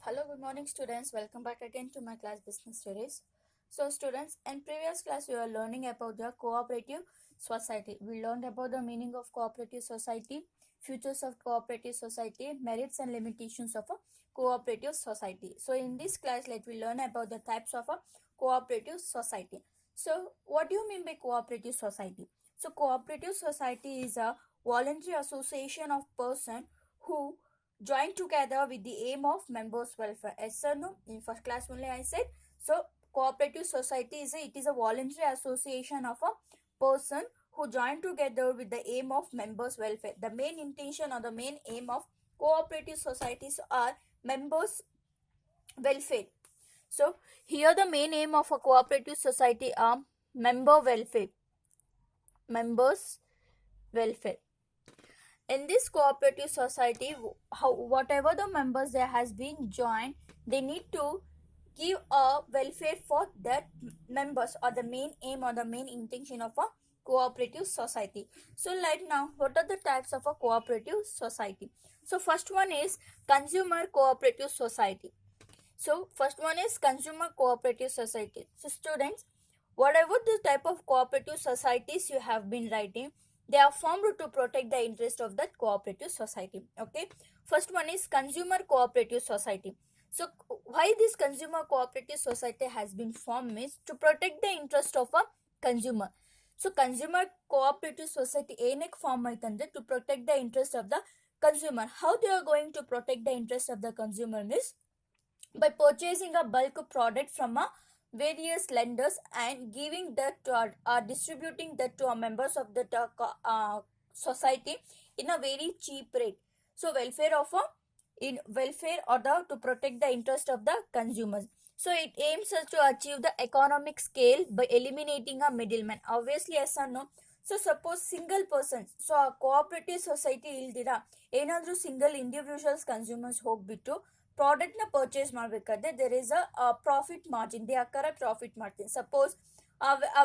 Hello, good morning, students. Welcome back again to my class business series. So, students, in previous class, we were learning about the cooperative society. We learned about the meaning of cooperative society, features of cooperative society, merits and limitations of a cooperative society. So, in this class, let me learn about the types of a cooperative society. So, what do you mean by cooperative society? So, cooperative society is a voluntary association of person who join together with the aim of members' welfare. Yes or no? In first class only I said. So cooperative society is a voluntary association of a person who join together with the aim of members' welfare. The main intention or the main aim of cooperative societies are members' welfare. So here the main aim of a cooperative society are member welfare. Members' welfare. In this cooperative society, whatever the members there has been joined, they need to give a welfare for that members, or the main aim or the main intention of a cooperative society. So like now, what are the types of a cooperative society? So first one is consumer cooperative society. So first one is consumer cooperative society. So students, whatever the type of cooperative societies you have been writing, they are formed to protect the interest of that cooperative society. Okay, first one is consumer cooperative society. So why this consumer cooperative society has been formed is to protect the interest of a consumer. So consumer cooperative society ಏನಕ್ಕೆ form ಆಯ್ತಂದ್ರೆ to protect the interest of the consumer. How they are going to protect the interest of the consumer is by purchasing a bulk product from a various lenders and giving that to distributing that to our members of the society in a very cheap rate. So welfare of a in welfare or the to protect the interest of the consumers. So it aims to achieve the economic scale by eliminating a middleman. Obviously, yes or no? So suppose single person, so a cooperative society ಇಲ್ದಿರ ಏನಾದರೂ single individuals consumers ಹೋಗ್ಬಿಟ್ಟು ಪ್ರಾಡಕ್ಟ್ನ purchase ಮಾಡಬೇಕಾದ್ರೆ there is a profit margin, they ಅಕ್ಕರ profit ಮಾಡ್ತೀನಿ. Suppose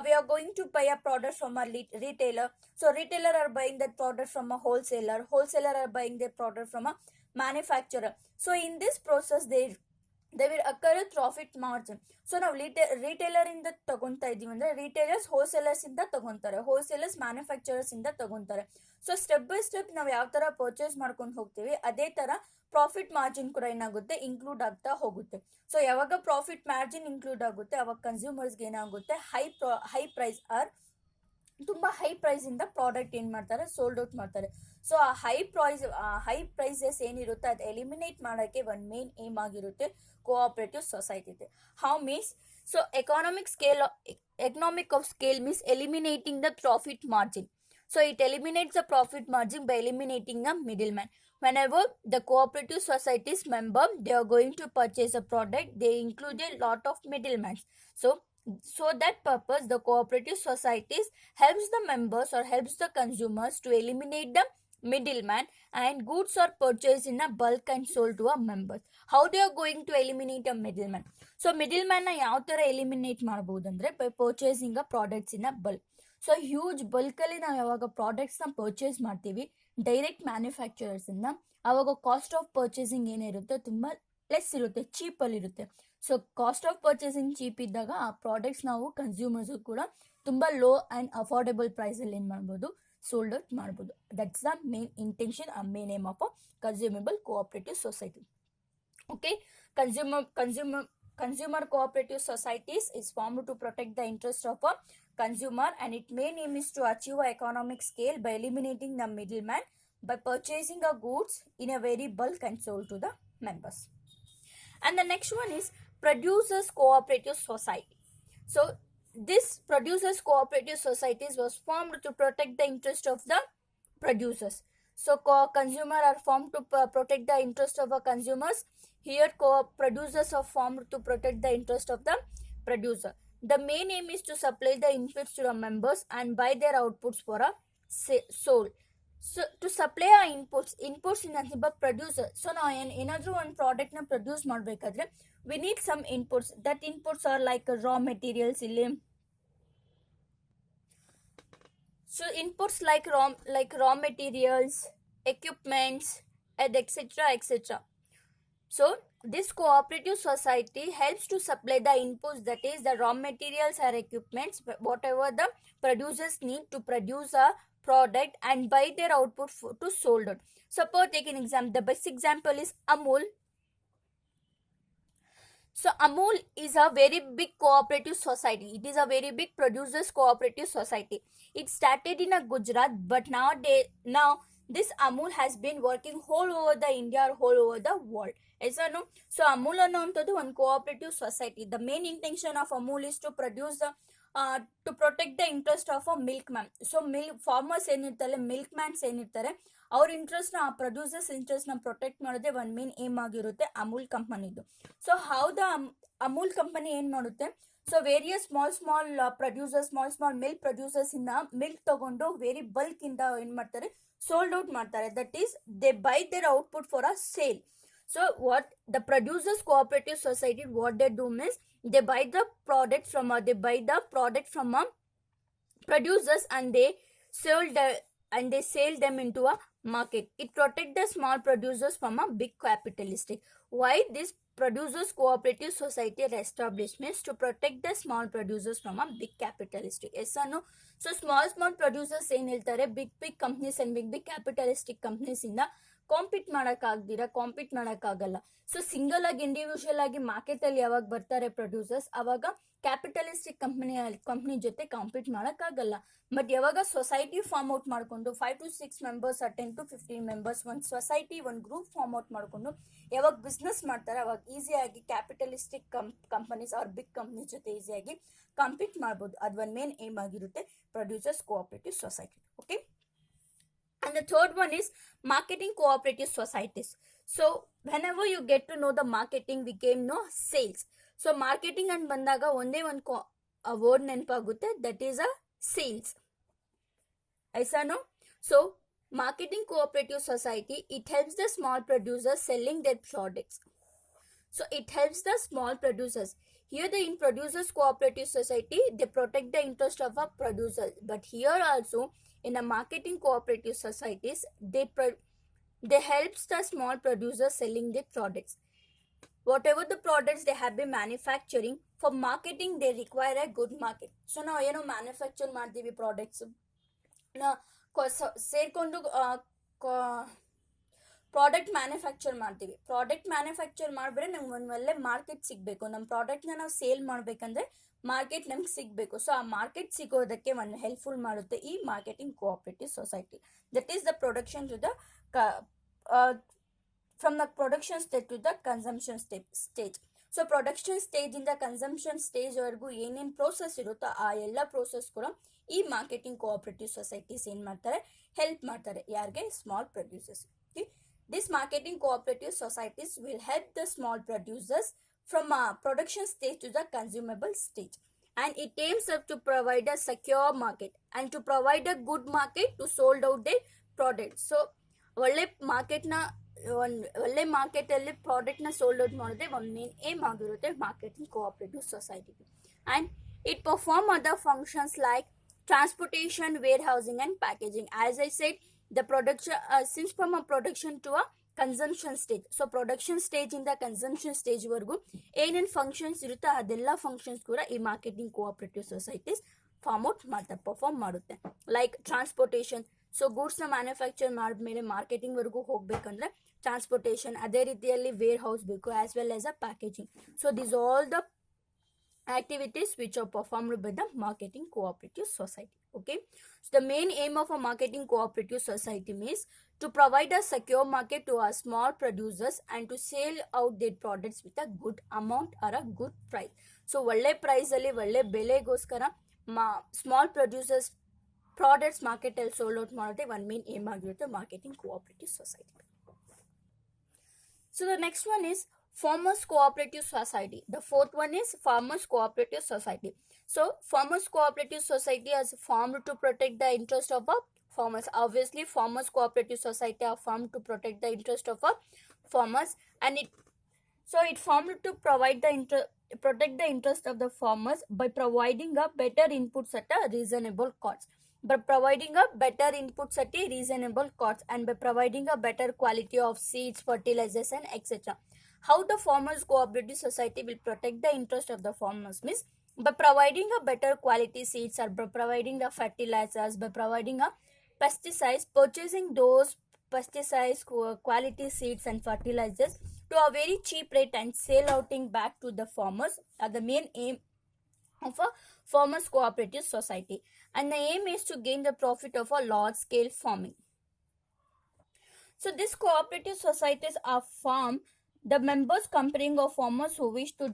we are going to buy a product from a retailer, so retailer are buying that product from a wholesaler are buying their product from a manufacturer. So in this process they will occur a profit margin. So ನಾವು retailer ಇಂದ ತಗೊಂತಾ ಇದೀವಿ ಅಂದ್ರೆ retailers wholesalers ಇಂದ ತಗೊಂತಾರೆ, wholesalers manufacturers ಇಂದ ತಗೊಂತಾರೆ. So step by step ನಾವು ಯಾವ ತರ ಪರ್ಚೇಸ್ ಮಾಡ್ಕೊಂಡು ಹೋಗ್ತೀವಿ ಅದೇ ತರ ಪ್ರಾಫಿಟ್ ಮಾರ್ಜಿನ್ ಕೂಡ ಏನಾಗುತ್ತೆ ಇನ್ಕ್ಲೂಡ್ ಆಗ್ತಾ ಹೋಗುತ್ತೆ. ಸೊ ಯಾವಾಗ ಪ್ರಾಫಿಟ್ ಮಾರ್ಜಿನ್ ಇನ್ಕ್ಲೂಡ್ ಆಗುತ್ತೆ ಅವಾಗ ಕನ್ಸ್ಯೂಮರ್ಸ್ಗೆ ಏನಾಗುತ್ತೆ ಹೈ ಪ್ರೈಸ್ ಆರ್ ತುಂಬಾ ಹೈ ಪ್ರೈಸ್ ಇಂದ ಪ್ರಾಡಕ್ಟ್ ಏನ್ ಮಾಡ್ತಾರೆ ಸೋಲ್ಡ್ ಔಟ್ ಮಾಡ್ತಾರೆ. ಸೊ ಆ ಹೈ ಪ್ರೈಸಸ್ ಏನಿರುತ್ತೆ ಅದು ಎಲಿಮಿನೇಟ್ ಮಾಡಕ್ಕೆ ಒಂದು ಮೇನ್ ಏಮ್ ಆಗಿರುತ್ತೆ cooperative society. How means, so economic of scale means eliminating the profit margin. So it eliminates the profit margin by eliminating a middleman. Whenever the cooperative society's member they are going to purchase a product, they include a lot of middlemen. So that purpose the cooperative societies helps the members or helps the consumers to eliminate the middleman, and goods are purchased in a bulk and sold to a members. How they are going to eliminate a middleman? So middleman na ಯಾವ ತರ eliminate ಮಾಡಬಹುದು ಅಂದ್ರೆ by purchasing a products in a bulk. So huge bulk ಅಲ್ಲಿ ನಾವು ಯಾವಾಗ products ನ purchase ಮಾಡ್ತೀವಿ direct manufacturers ಇಂದ, ಅವಾಗ ಕಾಸ್ಟ್ ಆಫ್ ಪರ್ಚೇಸಿಂಗ್ ಏನಿರುತ್ತೆ ತುಂಬಾ ಲೆಸ್ ಇರುತ್ತೆ, ಚೀಪ್ ಅಲ್ಲಿ ಇರುತ್ತೆ. So cost of purchasing cheap ಇದ್ದಾಗ ಆ ಪ್ರಾಡಕ್ಟ್ಸ್ ನಾವು ಕನ್ಸ್ಯೂಮರ್ಸ್ ಕೂಡ ತುಂಬಾ ಲೋ ಅಂಡ್ ಅಫೋರ್ಡೆಬಲ್ ಪ್ರೈಸ್ ಅಲ್ಲಿ ಏನ್ ಮಾಡ್ಬೋದು sold out ಮಾಡಬಹುದು. That's the main intention or main aim of a consumable cooperative society. Okay, consumer cooperative societies is formed to protect the interest of a consumer, and its main aim is to achieve a economic scale by eliminating the middleman by purchasing a goods in a very bulk and sold to the members. And the next one is producers cooperative society. So this producers cooperative societies was formed to protect the interest of the producers. So consumer are formed to protect the interest of the consumers. Here producers are formed to protect the interest of the producer. The main aim is to supply the inputs to the members and buy their outputs for a sold. So to supply ಆ inputs ಇಂದ producer. So ನಾವು ಏನಾದರೂ ಒಂದು ಪ್ರಾಡಕ್ಟ್ನ produce ಮಾಡಬೇಕಾದ್ರೆ we need some inputs. That inputs are like raw materials ಇಲ್ಲಿ. So inputs like raw materials, equipments, and etc. etc. So this cooperative society helps to supply the inputs, that is the raw materials or equipments, whatever the producers need to produce a product, and buy their output to sold out. Suppose take an example. The best example is Amul. So Amul is a very big cooperative society. It is a very big producers cooperative society. It started in a Gujarat, but now this Amul has been working whole over the India or whole over the world. Yes or no? So Amul ಅನ್ನುವಂಥದ್ದು one cooperative society. The main intention of Amul is to produce the to protect the interest of a milkman. So milk farmers ಏನಿರ್ತಾರೆ, milk mans ಏನಿರ್ತಾರೆ, ಅವ್ರ interest ನ, producers interest ನ protect ಮಾಡೋದೇ one main aim ಆಗಿರುತ್ತೆ ಅಮೂಲ್ ಕಂಪನಿದು. So how the Amul company ಏನ್ ಮಾಡುತ್ತೆ, so various small producers, small milk producers ಇಂದ ಮಿಲ್ಕ್ ತಗೊಂಡು ವೆರಿ ಬಲ್ಕ್ ಇಂದ ಏನ್ ಮಾಡ್ತಾರೆ, ಸೋಲ್ಡ್ ಔಟ್ ಮಾಡ್ತಾರೆ. That is they by there output for a sale. So what the producers cooperative society, what they do means they buy the product from producers, and they sell them into a market. It protect the small producers from a big capitalistic. Why this producers cooperative society established means to protect the small producers from a big capitalistic. Yes or no? So small producers ಏನ್ ಹೇಳ್ತಾರೆ, big companies and big capitalistic companies ಇಂದ compete ಮಾಡೋಕ್ಕಾಗಲ್ಲ. So single ಆಗಿ individual ಆಗಿ market ಅಲ್ಲಿ ಯಾವಾಗ ಬರ್ತಾರೆ producers, ಅವಾಗ ಕ್ಯಾಪಿಟಲಿಸ್ಟಿಕ್ ಕಂಪ್ನಿ ಜೊತೆ ಕಾಂಪೀಟ್ ಮಾಡೋಕ್ಕಾಗಲ್ಲ. ಬಟ್ ಯಾವಾಗ ಸೊಸೈಟಿ ಫಾರ್ಮ್ ಔಟ್ ಮಾಡ್ಕೊಂಡು 5 to 6 ಮೆಂಬರ್ಸ್, 10 to 15 ಮೆಂಬರ್ಸ್, ಒಂದು ಸೊಸೈಟಿ, ಒಂದು ಗ್ರೂಪ್ ಫಾರ್ಮ್ ಔಟ್ ಮಾಡ್ಕೊಂಡು ಯಾವಾಗ ಬಿಸ್ನೆಸ್ ಮಾಡ್ತಾರೆ, ಅವಾಗ ಈಸಿಯಾಗಿ ಕ್ಯಾಪಿಟಲಿಸ್ಟಿಕ್ ಕಂಪನೀಸ್ ಅವ್ರ ಬಿಗ್ ಕಂಪ್ನೀಸ್ ಜೊತೆ ಈಸಿಯಾಗಿ ಕಾಂಪೀಟ್ ಮಾಡ್ಬೋದು. ಅದು ಒಂದು ಮೇನ್ ಏಮ್ ಆಗಿರುತ್ತೆ producers cooperative society. Okay. And the third one is marketing cooperative societies. So whenever you get to know the marketing, we came know sales. So marketing and bandaga onde one word ನೆನಪಾಗುತ್ತೆ, that is a sales. Aisa no? So marketing cooperative society, it helps the small producers selling their products. So it helps the small producers. Here in producers cooperative society, they protect the interest of a producer. But here also in a marketing cooperative societies, they helps the small producers selling their products. Whatever the products they have been manufacturing, for marketing they require a good market. So ನಾವು ಏನೋ manufacture ಮಾಡ್ತೀವಿ products, ಸೇರ್ಕೊಂಡು product manufacture ಮಾಡ್ತೀವಿ. Product manufacture ಮಾಡಿದ್ರೆ ನಮ್ಗೆ ಒಂದು ಒಳ್ಳೆ market ಸಿಗಬೇಕು. ನಮ್ಮ ಪ್ರಾಡಕ್ಟ್ನ ನಾವು ಸೇಲ್ ಮಾಡಬೇಕಂದ್ರೆ ಮಾರ್ಕೆಟ್ ನಮ್ಗೆ ಸಿಗಬೇಕು. ಸೊ ಆ ಮಾರ್ಕೆಟ್ ಸಿಗೋದಕ್ಕೆ ಒಂದು ಹೆಲ್ಪ್ಫುಲ್ ಮಾಡುತ್ತೆ ಈ marketing cooperative society. That is the production to the from the production stage to the consumption stage. So production stage ಇಂದ ಕನ್ಸಂಪ್ಷನ್ ಸ್ಟೇಜ್ ವರೆಗೂ ಏನೇನು ಪ್ರೋಸೆಸ್ ಇರುತ್ತೋ ಆ ಎಲ್ಲ ಪ್ರೋಸೆಸ್ ಕೂಡ ಈ ಮಾರ್ಕೆಟಿಂಗ್ ಕೋಆಪರೇಟಿವ್ ಸೊಸೈಟೀಸ್ ಏನು ಮಾಡ್ತಾರೆ, ಹೆಲ್ಪ್ ಮಾಡ್ತಾರೆ. ಯಾರಿಗೆ? Small producers. These marketing cooperative societies will help the small producers from a production stage to the consumable stage, and it aims up to provide a secure market and to provide a good market to sold out their products. So ಒಳ್ಳೆ market ಅಲ್ಲಿ product ನ sold out ಮಾಡೋದೇ ಒಂದು main aim ಆಗಿರುತ್ತೆ marketing cooperative society. And it perform other functions like transportation, warehousing and packaging. As I said, the production since from a production to a consumption stage. So production stage ಇಂದ consumption stage ವರೆಗೂ ಏನೇನು functions ಇರುತ್ತೆ ಅದೆಲ್ಲ functions ಕೂಡ ಈ marketing cooperative societies perform ಮಾಡುತ್ತೆ. Like transportation. So ಗೂಡ್ಸ್ನ manufacture ಮಾಡಿದ್ಮೇಲೆ marketing ವರೆಗೂ ಹೋಗ್ಬೇಕಂದ್ರೆ ಟ್ರಾನ್ಸ್ಪೋರ್ಟೇಷನ್, ಅದೇ ರೀತಿಯಲ್ಲಿ ವೇರ್ ಹೌಸ್ ಬೇಕು, as well as a packaging. So this all the activities which are performed by the marketing cooperative society. Okay, so the main aim of a marketing cooperative society means to provide a secure market to our small producers and to sell out their products with a good amount or a good price. So ಒಳ್ಳೆ price ಅಲ್ಲಿ ಒಳ್ಳೆ ಬೆಲೆಗೋಸ್ಕರ small producers products market ಅಲ್ಲಿ sold out ಮಾಡೋದೇ one main aim ಆಗಿರುತ್ತೆ marketing cooperative society. So the next one is Farmers Cooperative Society. The fourth one is Farmers Cooperative Society. So Farmers Cooperative Society is formed to protect the interest of farmers. Obviously Farmers Cooperative Society are formed to protect the interest of farmers, and it formed to protect the interest of the farmers by providing a better inputs at a reasonable cost. And by providing a better quality of seeds, fertilizers and etc. How the farmers cooperative society will protect the interest of the farmers means by providing a better quality seeds or by providing the fertilizers, by providing a pesticides, purchasing those pesticides, quality seeds and fertilizers to a very cheap rate and sell outing back to the farmers are the main aim of a farmers cooperative society, and the aim is to gain the profit of a large scale farming. So these cooperative societies are formed the members comprising of farmers who wish to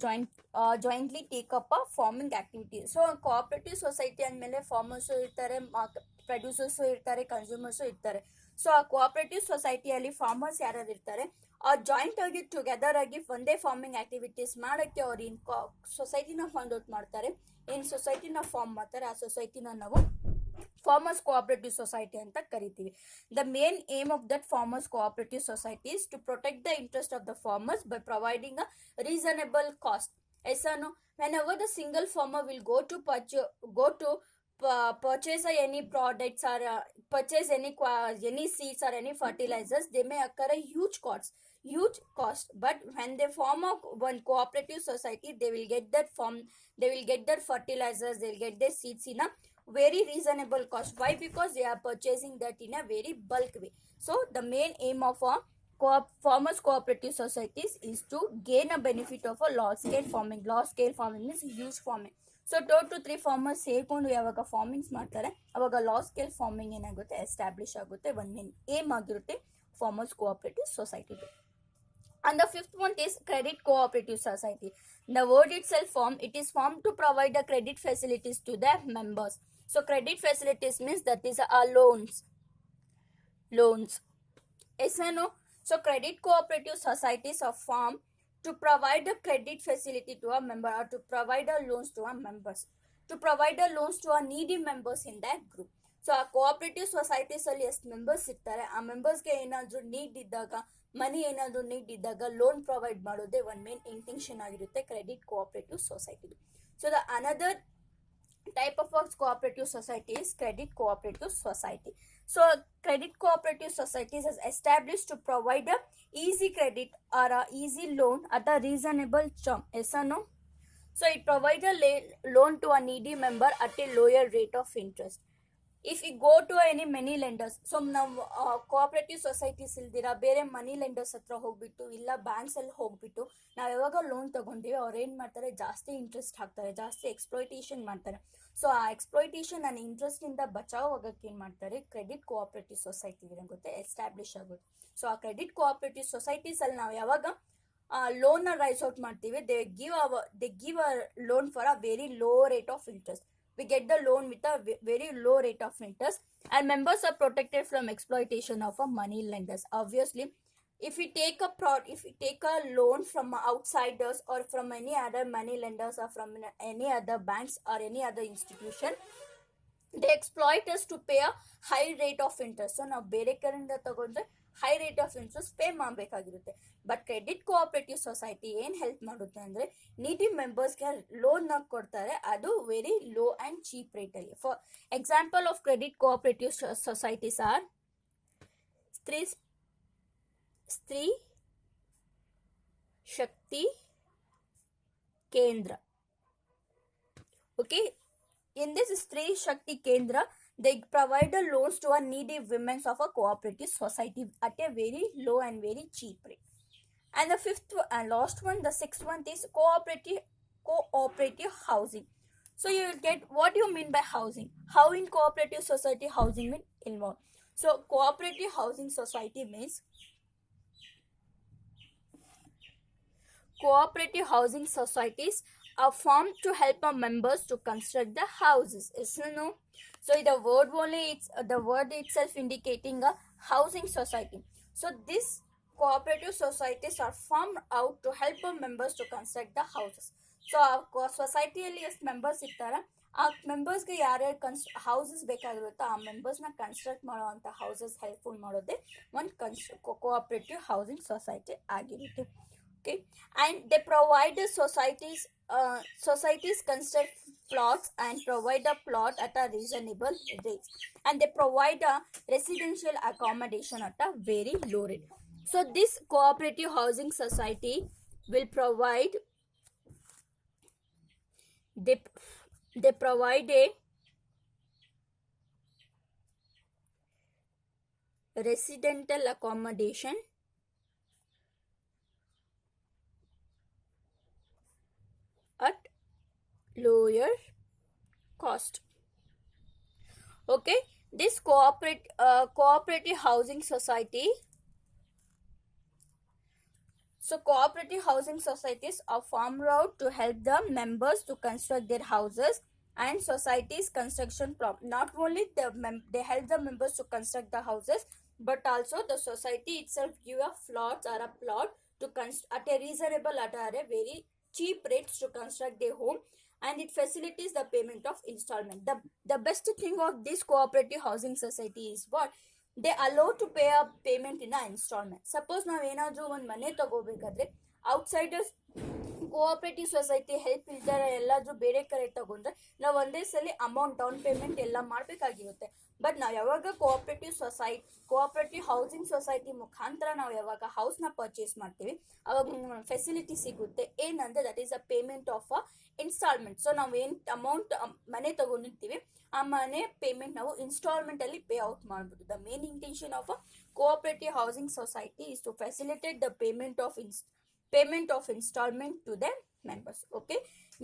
jointly take up a farming activity. So cooperative society ಅಂದಮೇಲೆ farmers ಇರ್ತಾರೆ, producers ಇರ್ತಾರೆ, consumers ಇರ್ತಾರೆ. So ಆ cooperative ಸೊಸೈಟಿಯಲ್ಲಿ farmers ಯಾರ್ಯಾರು ಇರ್ತಾರೆ ಅವ್ರು joint ಆಗಿ together ಆಗಿ ಒಂದೇ ಫಾರ್ಮಿಂಗ್ ಆಕ್ಟಿವಿಟೀಸ್ ಮಾಡೋಕ್ಕೆ ಅವ್ರು ಏನು ಸೊಸೈಟಿನ ಫೈಂಡ್ ಔಟ್ ಮಾಡ್ತಾರೆ, ಏನು ಸೊಸೈಟಿನ ಫಾರ್ಮ್ ಮಾಡ್ತಾರೆ, ಆ ಸೊಸೈಟಿನ ನಾವು farmers cooperative society anta kariತೀವಿ. The main aim of that farmers cooperative society is to protect the interest of the farmers by providing a reasonable cost. No, whenever the single farmer will go to purchase any products or purchase any seeds or any fertilizers, they may occur a huge cost, but when they form one cooperative society, they will get their fertilizers, they will get their seeds in a very reasonable cost. Why? Because they are purchasing that in a very bulk way. So the main aim of a farmers cooperative societies is to gain a benefit of a large scale farming. Large scale farming means huge farming. So 2 to 3 farmers ಸೇರ್ಕೊಂಡು ಯಾವಾಗ ಫಾರ್ಮಿಂಗ್ಸ್ ಮಾಡ್ತಾರೆ ಅವಾಗ large scale farming ಏನಾಗುತ್ತೆ establish ಆಗುತ್ತೆ. ಒಂದು main aim ಆಗಿರುತ್ತೆ farmers cooperative society. And the fifth one is credit cooperative society. The word itself it is formed to provide the credit facilities to the members. So credit facilities means that is loans. Yes or no? So credit cooperative societies are formed to provide a credit facility to a member or to provide a loans to our members, to provide a loans to our needy members in that group. So ಆ cooperative societies ಅಲ್ಲಿ ಎಷ್ಟು members ಇರ್ತಾರೆ ಆ ಮೆಂಬರ್ಸ್ಗೆ ಏನಾದರೂ need ಇದ್ದಾಗ ಮನಿ ಏನಾದರೂ need ಇದ್ದಾಗ loan provide ಮಾಡೋದೇ ಒಂದು ಮೇನ್ ಇಂಟೆನ್ಷನ್ ಆಗಿರುತ್ತೆ credit cooperative society. So the another type of cooperative society is credit cooperative society. So credit cooperative societies is established to provide a easy credit or a easy loan at a reasonable term. Yes or no? So it provides a loan to a needy member at a lower rate of interest. If we go to any many lenders, so ನಾವು cooperative societies ಇಲ್ದಿರ ಬೇರೆ ಮನಿ lenders ಹತ್ರ ಹೋಗ್ಬಿಟ್ಟು ಇಲ್ಲ banks ಅಲ್ಲಿ ಹೋಗ್ಬಿಟ್ಟು ನಾವು ಯಾವಾಗ ಲೋನ್ ತಗೊಂಡಿವಿ ಅವ್ರು ಏನು ಮಾಡ್ತಾರೆ ಜಾಸ್ತಿ ಇಂಟ್ರೆಸ್ಟ್ ಹಾಕ್ತಾರೆ, ಜಾಸ್ತಿ ಎಕ್ಸ್ಪ್ಲೋಯಿಟೇಷನ್ ಮಾಡ್ತಾರೆ. ಸೊ ಆ ಎಕ್ಸ್ಪ್ಲೋಯಿಟೇಷನ್ ಆ್ಯಂಡ್ ಇಂಟ್ರೆಸ್ಟಿಂದ ಬಚಾವ್ ಆಗೋಕ್ಕೆ ಏನು ಮಾಡ್ತಾರೆ ಕ್ರೆಡಿಟ್ ಕೋಆಪರೇಟಿವ್ ಸೊಸೈಟಿ ಏನಾಗುತ್ತೆ ಎಸ್ಟಾಬ್ಲಿಷ್ ಆಗುತ್ತೆ. ಸೊ ಆ ಕ್ರೆಡಿಟ್ ಕೋಆಪರೇಟಿವ್ ಸೊಸೈಟೀಸಲ್ಲಿ ನಾವು ಯಾವಾಗ ಲೋನ್ನ ರೈಸ್ ಔಟ್ ಮಾಡ್ತೀವಿ they give a loan for a very low rate of interest. We get the loan with a very low rate of interest and members are protected from exploitation of a money lenders. Obviously, if we take a loan from outsiders or from any other money lenders or from any other banks or any other institution, they exploit us to pay a high rate of interest. So ನಾವು ಬೇರೆ ಕಡೆಯಿಂದ ತಗೊಂಡ್ರೆ high rate of interest pay ಮಾಡಬೇಕಾಗಿರುತ್ತೆ. But credit cooperative society ಏನು help ಮಾಡುತ್ತೆ ಅಂದರೆ needy ಮೆಂಬರ್ಸ್ಗೆ ಲೋನ್ನ ಕೊಡ್ತಾರೆ, ಅದು ವೆರಿ ಲೋ ಆ್ಯಂಡ್ ಚೀಪ್ ರೇಟಲ್ಲಿ. For example of credit cooperative societies are Stree Shakti Kendra. Okay, in this Stree Shakti Kendra, they provide the loans to a needy women of a cooperative society at a very low and very cheap rate. And the fifth and last one, the sixth one is cooperative housing. So you will get what you mean by housing. How in cooperative society housing will involve. So cooperative housing society means cooperative housing societies are formed to help our members to construct the houses. Yes or no? So the word only, it's the word itself indicating a housing society. So this cooperative societies are formed out to help our members to construct the houses. So our societyಯಲ್ಲಿ ಎಷ್ಟು members ಇರ್ತಾರೆ ಆ ಮೆಂಬರ್ಸ್ಗೆ ಯಾರ್ಯಾರು houses ಬೇಕಾಗಿರುತ್ತೋ ಆ ಮೆಂಬರ್ಸ್ನ construct ಮಾಡುವಂಥ houses helpful ಮಾಡೋದೇ ಒಂದು cooperative housing society ಆಗಿರುತ್ತೆ. Okay, and they provide the societies construct plots and provide a plot at a reasonable rate, and they provide a residential accommodation at a very low rate. So this cooperative housing society will provide they they provide a residential accommodation at lower cost. Okay, this cooperative housing society. So cooperative housing societies are formed out to help the members to construct their houses and societies construction not only they help the members to construct the houses, but also the society itself give a plot or a plot to at a reasonable, at a very cheap rates to construct their home, and it facilitates the payment of installment. The best thing of this cooperative housing society is what they allow to pay a payment in a installment. Suppose ನಾವೇನಾದ್ರೂ ಒಂದು ಮನೆ ತಗೋಬೇಕಾದ್ರೆ outsiders cooperative society help ಇಲ್ದಾರೆ ಎಲ್ಲಾದ್ರೂ ಬೇರೆ ಕಡೆ ತಗೊಂಡ್ರೆ ನಾವು ಒಂದೇ ಸಲ ಅಮೌಂಟ್ ಡೌನ್ ಪೇಮೆಂಟ್ ಎಲ್ಲ ಮಾಡಬೇಕಾಗಿರುತ್ತೆ. ಬಟ್ ನಾವು ಯಾವಾಗ ಕೋಆಪರೇಟಿವ್ ಹೌಸಿಂಗ್ ಸೊಸೈಟಿ ಮುಖಾಂತರ ನಾವು ಯಾವಾಗ ಹೌಸ್ನ ಪರ್ಚೇಸ್ ಮಾಡ್ತೀವಿ ಅವಾಗ ಫೆಸಿಲಿಟಿ ಸಿಗುತ್ತೆ ಏನಂದ್ರೆ that is a payment of a instalment. So ನಾವು ಏನು ಅಮೌಂಟ್ ಮನೆ ತಗೊಂಡಿರ್ತೀವಿ ಆ ಮನೆ ಪೇಮೆಂಟ್ ನಾವು ಇನ್ಸ್ಟಾಲ್ಮೆಂಟ್ ಅಲ್ಲಿ ಪೇ ಔಟ್ ಮಾಡಬಹುದು. The main intention of a cooperative housing society is to facilitate the payment of installment to the members. Okay,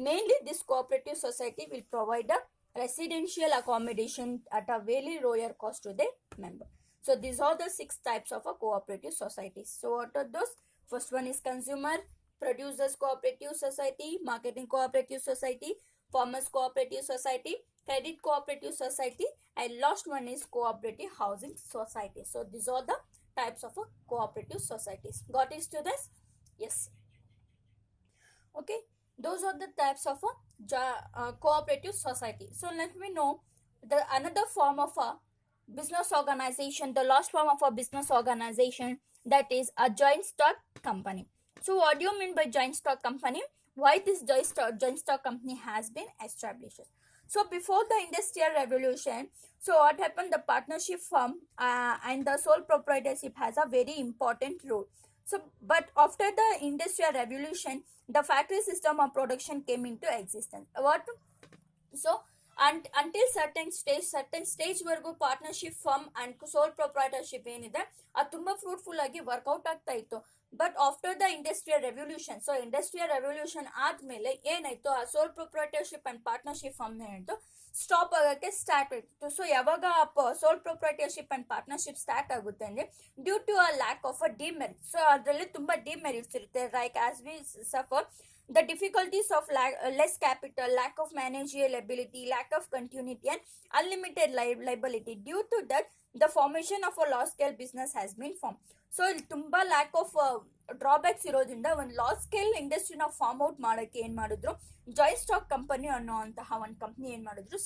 mainly this cooperative society will provide a residential accommodation at a very lower cost to the member. So these are the 6 types of a cooperative societies. So what are those? First one is consumer producers cooperative society, marketing cooperative society, farmers cooperative society, credit cooperative society, and last one is cooperative housing society. So these are the types of a cooperative societies. Got it, students? Yes. Okay, those are the types of a cooperative society. So let me know the another form of a business organization, the last form of a business organization, that is a joint stock company. So what do you mean by joint stock company? Why this joint stock company has been established? So before the industrial revolution, so what happened, the partnership firm and the sole proprietorship has a very important role. So but after the industrial revolution, the factory system of production came into existence. What? So until certain stage ವರೆಗೂ partnership firm and sole proprietorship ಏನಿದೆ ಅದು ತುಂಬಾ fruitful ಆಗಿ work out ಆಗ್ತಾ ಇತ್ತು. But after the industrial revolution, so industrial revolution ಆದ್ಮೇಲೆ ಏನಾಯ್ತು, ಆ sole proprietorship and partnership firm ಏನಾಯ್ತು ಸ್ಟಾಪ್ ಆಗಕ್ಕೆ ಸ್ಟಾರ್ಟ್ ಆಯ್ತು. ಸೊ ಯಾವಾಗ sole proprietorship and partnership start ಆಗುತ್ತೆ ಅಂದ್ರೆ due to a lack of a demerit. So ಅದರಲ್ಲಿ ತುಂಬಾ ಡಿಮೆರಿಟ್ಸ್ ಇರುತ್ತೆ, like as we suffer the difficulties of less capital, lack of managerial ability, lack of continuity, and unlimited liability. Due to that, the formation of a large scale business has been formed. So ಇಲ್ಲಿ ತುಂಬಾ lack of drawbacks ಇರೋದ್ರಿಂದ ಒಂದು large scale ಇಂಡಸ್ಟ್ರಿನ form out ಮಾಡೋಕ್ಕೆ ಏನ್ ಮಾಡಿದ್ರು, joint stock company ಅನ್ನೋಂತಹ ಒಂದು company ಏನ್ ಮಾಡಿದ್ರು,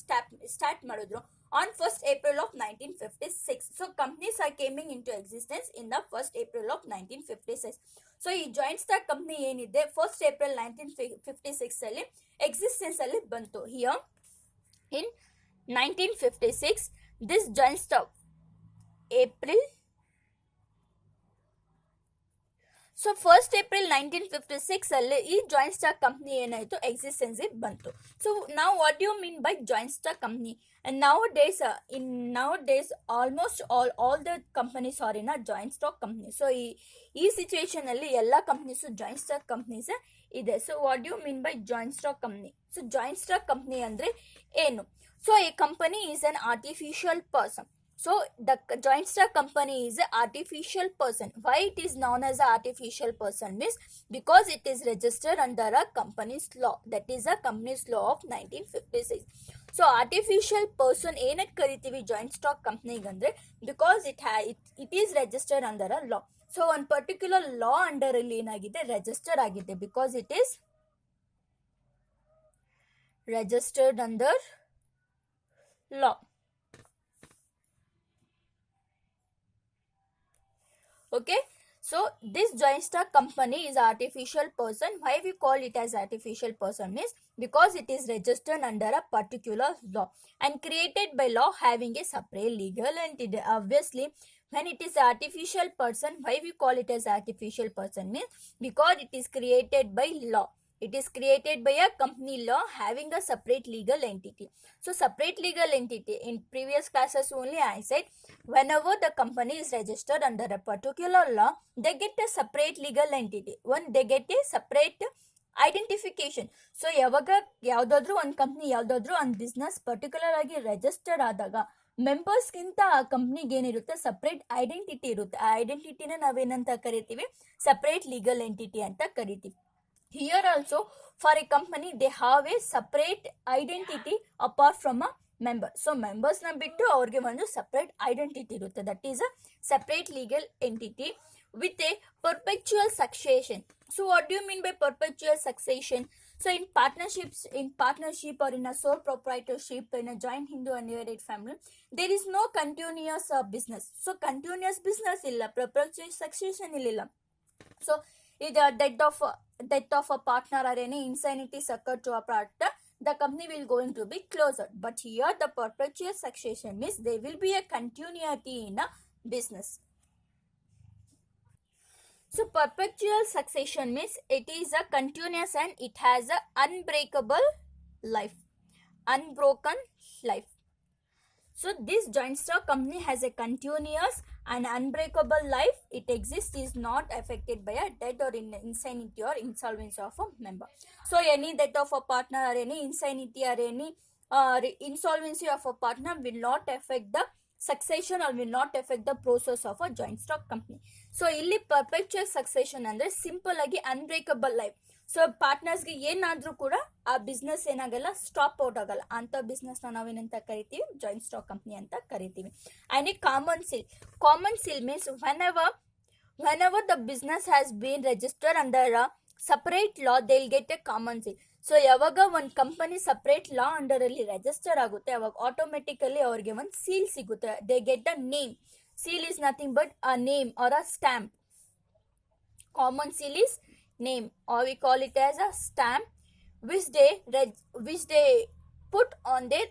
ಸ್ಟಾರ್ಟ್ ಮಾಡಿದ್ರು on 1st April of 1956. So companies are coming into existence in the 1st April of 1956. So ಈ ಜಾಯಿಂಟ್ ಸ್ಟಾಕ್ ಕಂಪ್ನಿ ಏನಿದೆ 1st April 1956 ಅಲ್ಲಿ ಎಕ್ಸಿಸ್ಟೆನ್ಸ್ ಅಲ್ಲಿ ಬಂತು. Here in 1956 this joint stock April, so 1st April 1956 ಅಲ್ಲಿ ಈ joint stock company ಏನಾಯ್ತು, existence ಬಂತು. So ನಾವು what you mean by joint stock company? And nowadays almost all the companies are in a joint stock company. So ಈ situation ಅಲ್ಲಿ ಎಲ್ಲ companies joint stock companies ಇದೆ. So what you mean by joint stock company? So joint stock company ಅಂದ್ರೆ ಏನು? So a company is an artificial person. So the joint stock company is an artificial person. Why it is known as an artificial person means because it is registered under a company's law, that is a company's law of 1956. So artificial person ಏನಕ್ಕೆ ಕರಿತೀವಿ joint stock ಕಂಪ್ನಿಗೆ ಅಂದ್ರೆ because it is registered under a law. So ಒಂದು particular ಲಾ under ಅಲ್ಲಿ ಏನಾಗಿದೆ, register ಆಗಿದೆ, because it is registered under law. Okay, so this joint stock company is artificial person. Why we call it as artificial person means because it is registered under a particular law and created by law having a separate legal entity. Obviously When it is artificial person, why we call it as artificial person means because it is created by law. It is created by a company law having a separate legal entity. So separate legal entity, in previous classes only I said, whenever the company is registered under a particular law, they get a separate legal entity. When they get a separate identification. So ಯಾವಾಗ ಯಾವುದಾದ್ರೂ ಒಂದು company ಯಾವುದಾದ್ರೂ ಒಂದು business particular ಆಗಿ registered ಆದಾಗ ಮೆಂಬರ್ಸ್ಗಿಂತ ಆ ಕಂಪ್ನಿಗೆ ಏನಿರುತ್ತೆ ಸಪ್ರೇಟ್ ಐಡೆಂಟಿಟಿ ಇರುತ್ತೆ. ಆ ಐಡೆಂಟಿಟಿನ ನಾವೇನಂತ ಕರಿತೀವಿ, ಸಪ್ರೇಟ್ ಲೀಗಲ್ ಎಂಟಿಟಿ ಅಂತ ಕರಿತೀವಿ. Here also for a company they have a separate identity apart from a member. So ಮೆಂಬರ್ಸ್ನ ಬಿಟ್ಟು ಅವ್ರಿಗೆ ಒಂದು ಸಪ್ರೇಟ್ ಐಡೆಂಟಿಟಿ ಇರುತ್ತೆ. That is a separate legal entity with a perpetual succession. So what do you mean by perpetual succession? So in partnership or in a sole proprietorship, in a joint Hindu undivided family, there is no continuous business. So continuous business illa, perpetual succession illa. So either death of a partner or any insanities occur to a partner, the company will going to be closed. But here the perpetual succession means there will be a continuity in a business. So perpetual succession means it is a continuous and it has a unbreakable life, unbroken life. So this joint stock company has a continuous and unbreakable life. It exists, is not affected by a death or insanity or insolvency of a member. So any death of a partner or any insanity or any insolvency of a partner will not affect the succession or will not affect the process of a joint stock company. So ಇಲ್ಲಿ perpetual succession ಅಂದ್ರೆ simple ಆಗಿ unbreakable life. So ಪಾರ್ಟ್ನರ್ಸ್ಗೆ ಏನಾದ್ರೂ ಕೂಡ ಆ business ಏನಾಗಲ್ಲ, stop out ಆಗಲ್ಲ. ಅಂತ business ನಾವೇನಂತ ಕರಿತೀವಿ, ಜಾಯಿಂಟ್ ಸ್ಟಾಕ್ ಕಂಪ್ನಿ ಅಂತ ಕರಿತೀವಿ. And A common seal means whenever the business has been registered under a separate law, they'll get a common seal. So ಯಾವಾಗ ಒಂದು ಕಂಪನಿ ಸಪ್ರೇಟ್ ಲಾ ಅಂಡರ್ ಅಲ್ಲಿ ರಿಜಿಸ್ಟರ್ ಆಗುತ್ತೆ ಅವಾಗ ಆಟೋಮೆಟಿಕಲಿ ಅವ್ರಿಗೆ ಒಂದು ಸೀಲ್ ಸಿಗುತ್ತೆ. They get a name. Seal is nothing but a name or a stamp. Common seal is name, or we call it as a stamp, which they put on their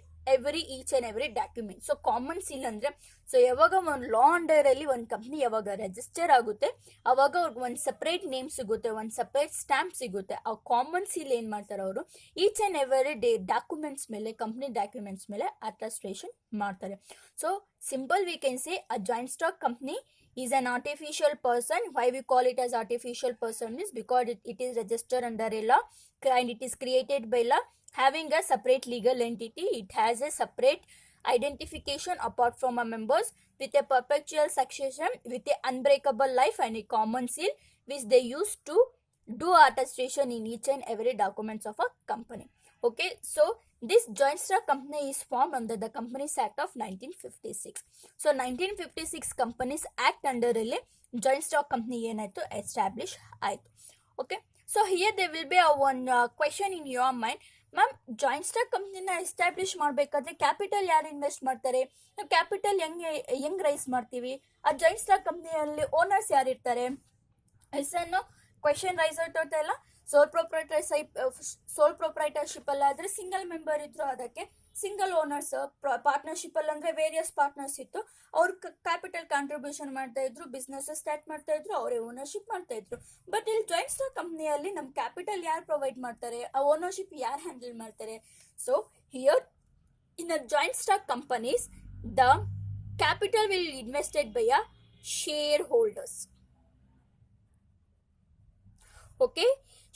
each and every document. So common seal ಅಂದ್ರೆ so ಯಾವಾಗ ಒಂದು ಲಾ under ಅಲ್ಲಿ ಒಂದು company ಯಾವಾಗ register ಆಗುತ್ತೆ ಅವಾಗ ಅವ್ರಿಗೆ ಒಂದು ಸಪ್ರೇಟ್ ನೇಮ್ ಸಿಗುತ್ತೆ, ಒಂದು ಸಪ್ರೇಟ್ ಸ್ಟ್ಯಾಂಪ್ ಸಿಗುತ್ತೆ. ಆ ಕಾಮನ್ ಸೀಲ್ ಏನ್ ಮಾಡ್ತಾರೆ ಅವರು ಈಚ್ ಅಂಡ್ ಎವರಿ ಡಾಕ್ಯುಮೆಂಟ್ಸ್ ಮೇಲೆ, ಕಂಪ್ನಿ ಡಾಕ್ಯುಮೆಂಟ್ಸ್ ಮೇಲೆ ಅಟೆಸ್ಟೇಷನ್ ಮಾಡ್ತಾರೆ. So simple we can say a joint stock company is an artificial person. Why we call it as artificial person is because it is registered under a law and it is created by law having a separate legal entity. It has a separate identification apart from a members with a perpetual succession with a unbreakable life and a common seal which they use to do attestation in each and every documents of a company. Okay, so this joint stock company is formed under the Companies Act of 1956. So 1956 Companies Act under ಅಲ್ಲಿ joint stock company ಏನಾಯ್ತು establish ಆಯ್ತು. Okay, so here there will be one question in your mind. Ma'am, joint stock ಕಂಪ್ನಿನ establish ಮಾಡಬೇಕಾದ್ರೆ capital ಯಾರು invest ಮಾಡ್ತಾರೆ? ನಾವು capital ಹೆಂಗ್ rice ಮಾಡ್ತೀವಿ? ಆ ಜಾಯಿಂಟ್ ಸ್ಟಾಕ್ ಕಂಪ್ನಿಯಲ್ಲಿ ಓನರ್ಸ್ ಯಾರು ಇರ್ತಾರೆ? ಹೆಸರನ್ನು ಕ್ವೆಶನ್ ರೈಸ್ ಆಗ್ತಾ ಇಲ್ಲ. ಸೋಲ್ ಪ್ರೊಪ್ರೈಟರ್ಶಿಪ್ ಅಲ್ಲಾದ್ರೆ ಸಿಂಗಲ್ ಮೆಂಬರ್ ಇದ್ರು ಅದಕ್ಕೆ ಸಿಂಗಲ್ ಓನರ್ಸ್. ಪಾರ್ಟ್ನರ್ಶಿಪ್ ಅಲ್ಲಿ ಅಂದ್ರೆ ವೇರಿಯಸ್ ಪಾರ್ಟ್ನರ್ಸ್ ಇತ್ತು, ಅವ್ರು ಕ್ಯಾಪಿಟಲ್ ಕಾಂಟ್ರಿಬ್ಯೂಷನ್ ಮಾಡ್ತಾ ಇದ್ರು, ಬಿಸ್ನೆಸ್ ಸ್ಟಾರ್ಟ್ ಮಾಡ್ತಾ ಇದ್ರು, ಅವರೇ ಓನರ್ಶಿಪ್ ಮಾಡ್ತಾ ಇದ್ರು. ಬಟ್ ಇಲ್ಲಿ ಜಾಯಿಂಟ್ ಸ್ಟಾಕ್ ಕಂಪ್ನಿಯಲ್ಲಿ ನಮ್ ಕ್ಯಾಪಿಟಲ್ ಯಾರು ಪ್ರೊವೈಡ್ ಮಾಡ್ತಾರೆ, ಆ ಓನರ್ಶಿಪ್ ಯಾರು ಹ್ಯಾಂಡಲ್ ಮಾಡ್ತಾರೆ? So here in a joint stock companies the capital will invested by a share holders. Okay,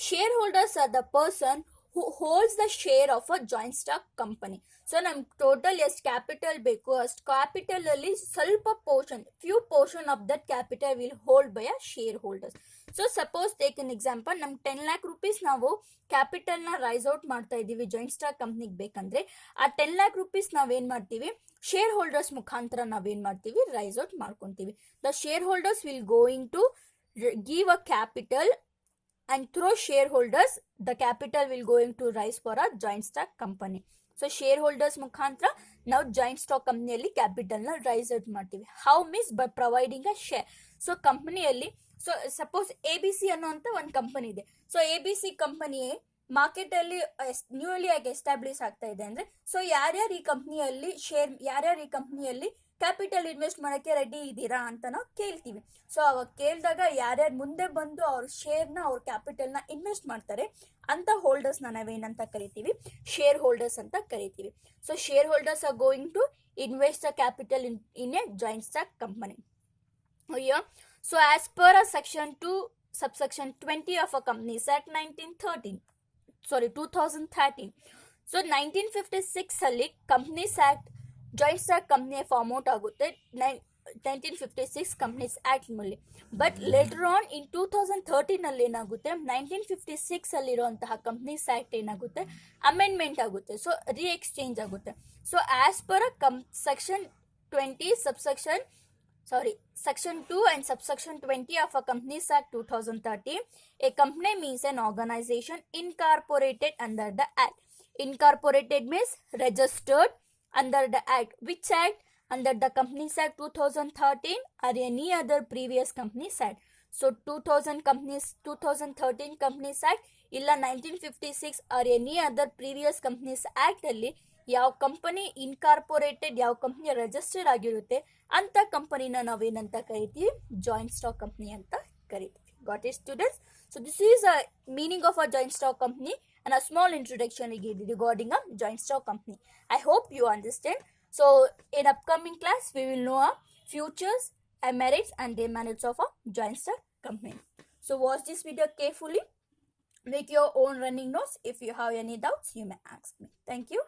shareholders are the person who holds the share of a joint stock company. So ನಮ್ total ಎಷ್ಟು capital ಬೇಕು ಅಷ್ಟು capital ಅಲ್ಲಿ ಸ್ವಲ್ಪ portion, few portion of that capital will hold by a share holders. So suppose take an example, ನಮ್ 10 lakh rupees ನಾವು capital ನ rice out ಮಾಡ್ತಾ ಇದೀವಿ ಜಾಯಿಂಟ್ ಸ್ಟಾಕ್ ಕಂಪ್ನಿಗೆ ಬೇಕಂದ್ರೆ, ಆ 10 lakh rupees ನಾವೇನ್ ಮಾಡ್ತೀವಿ, ಶೇರ್ ಹೋಲ್ಡರ್ಸ್ ಮುಖಾಂತರ ನಾವೇನ್ ಮಾಡ್ತೀವಿ, ರೈಸ್ ಔಟ್ ಮಾಡ್ಕೊಂತೀವಿ. The shareholders will going to give a capital and through shareholders the capital will going to rise for a joint stock company. So shareholders ಮುಖಾಂತರ ನಾವು joint stock ಕಂಪ್ನಿಯಲ್ಲಿ capital ನ rice out ಮಾಡ್ತೀವಿ. How means by providing a share. So ಕಂಪನಿಯಲ್ಲಿ so suppose ABC ಅನ್ನೋಂತ ಒಂದು company ಇದೆ. So ABC company market ಅಲ್ಲಿ newly ಆಗಿ ಎಸ್ಟಾಬ್ಲಿಷ್ ಆಗ್ತಾ ಇದೆ ಅಂದ್ರೆ, ಸೊ ಯಾರ್ಯಾರು ಈ ಕಂಪ್ನಿಯಲ್ಲಿ ಕ್ಯಾಪಿಟಲ್ ಇನ್ವೆಸ್ಟ್ ಮಾಡೋಕ್ಕೆ ರೆಡಿ ಇದ್ದೀರಾ ಅಂತ ನಾವು ಕೇಳ್ತೀವಿ. ಸೊ ಅವಾಗ ಕೇಳಿದಾಗ ಯಾರ್ಯಾರು ಮುಂದೆ ಬಂದು ಅವ್ರ ಶೇರ್ನ ಅವ್ರ ಕ್ಯಾಪಿಟಲ್ನ ಇನ್ವೆಸ್ಟ್ ಮಾಡ್ತಾರೆ ಅಂತ ಹೋಲ್ಡರ್ಸ್ನ ನಾವೇನಂತ ಕರಿತೀವಿ, ಶೇರ್ ಹೋಲ್ಡರ್ಸ್ ಅಂತ ಕರಿತೀವಿ. So shareholders are going to invest the capital in a joint stock company. Oh yeah. So as per a section 2 subsection 20 of a Companies Act 2013. So 1956 ಅಲ್ಲಿ companies act joint stock company form out ಆಗುತ್ತೆ 1956 companies act ನಲ್ಲಿ. But later on in 2013 ಅಲ್ಲಿ ಏನಾಗುತ್ತೆ, 1956 ಅಲ್ಲಿರುವಂತಹ companies act ಏನಾಗುತ್ತೆ, amendment ಆಗುತ್ತೆ. So re exchange ಆಗುತ್ತೆ. So as per section 2 and subsection 20 of a Companies Act 2013, a company means an organization incorporated under the act. Incorporated means registered under the act. Which act? Under the Companies Act 2013 or any other previous Companies Act. So 2013 Companies Act ಇಲ್ಲ 1956 or any other previous Companies Act ಅಲ್ಲಿ ಯಾವ company incorporated, ಯಾವ company registered ಆಗಿರುತ್ತೆ ಅಂತ ಕಂಪನಿನ ನಾವೇನಂತ ಕರಿತೀವಿ, joint stock company ಅಂತ ಕರಿತೀವಿ. Got it students? So this is a meaning of a joint stock company and a small introduction regarding a joint stock company. I hope you understand. So in upcoming class we will know features and merits and demerits of a joint stock company. So watch this video carefully, make your own running notes. If you have any doubts you may ask me. Thank you.